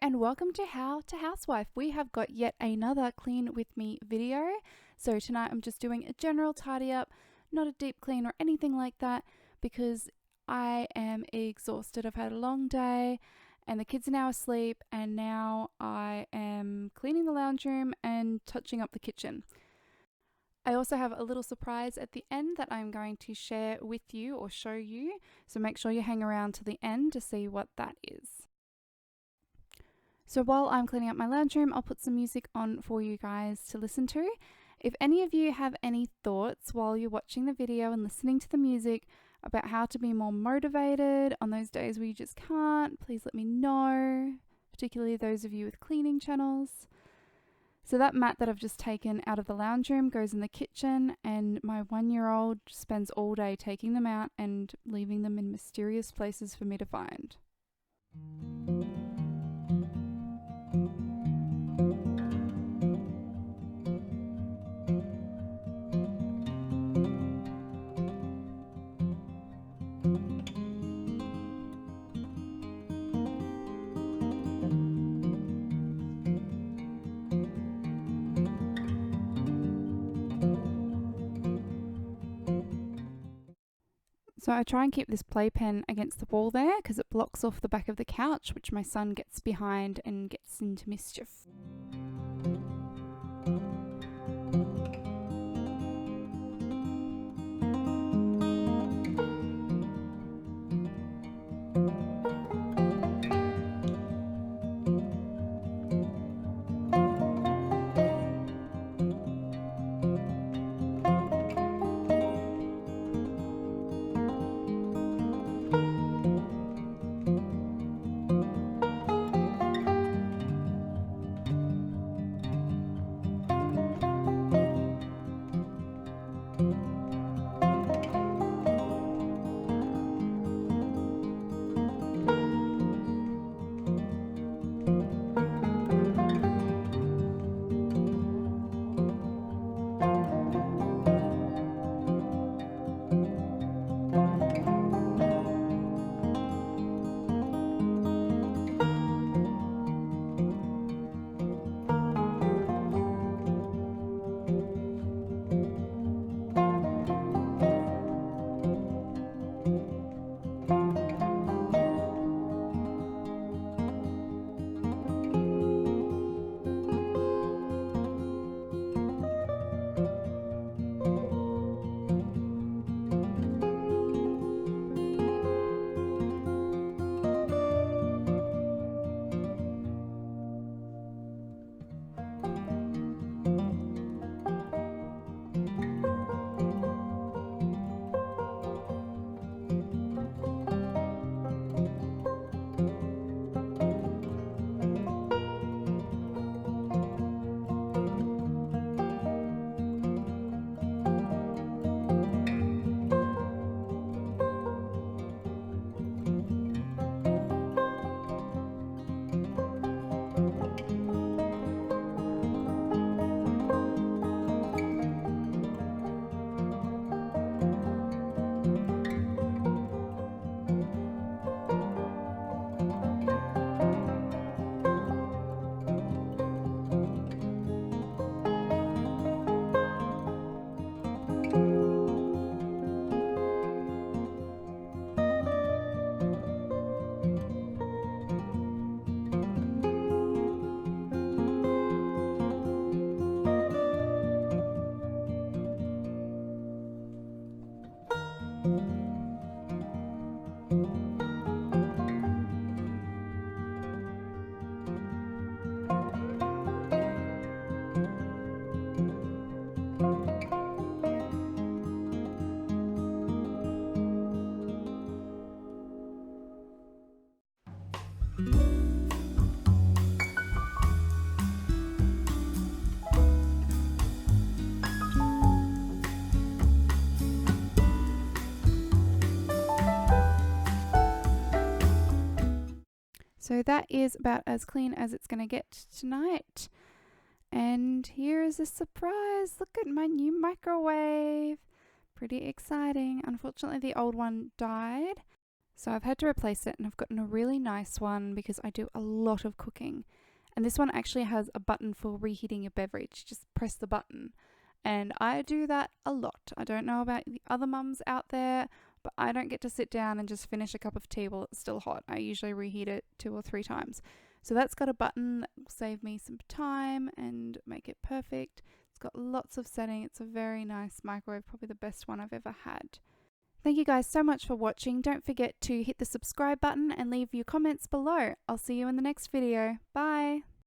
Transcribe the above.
and welcome to How to Housewife. We have got yet another clean with me video. So tonight I'm just doing a general tidy up, not a deep clean or anything like that, because I am exhausted. I've had a long day and the kids are now asleep, and now I am cleaning the lounge room and touching up the kitchen. I also have a little surprise at the end that I'm going to share with you or show you, so make sure you hang around to the end to see what that is. So while I'm cleaning up my lounge room, I'll put some music on for you guys to listen to. If any of you have any thoughts while you're watching the video and listening to the music about how to be more motivated on those days where you just can't, please let me know, particularly those of you with cleaning channels. So that mat that I've just taken out of the lounge room goes in the kitchen, and my 1-year-old spends all day taking them out and leaving them in mysterious places for me to find. So I try and keep this playpen against the wall there because it blocks off the back of the couch, which my son gets behind and gets into mischief. So that is about as clean as it's going to get tonight. And here is a surprise. Look at my new microwave. Pretty exciting. Unfortunately, the old one died. So I've had to replace it, and I've gotten a really nice one because I do a lot of cooking. And this one actually has a button for reheating your beverage. Just press the button. And I do that a lot. I don't know about the other mums out there, but I don't get to sit down and just finish a cup of tea while it's still hot. I usually reheat it 2 or 3 times. So that's got a button that will save me some time and make it perfect. It's got lots of setting. It's a very nice microwave, probably the best one I've ever had. Thank you guys so much for watching. Don't forget to hit the subscribe button and leave your comments below. I'll see you in the next video. Bye!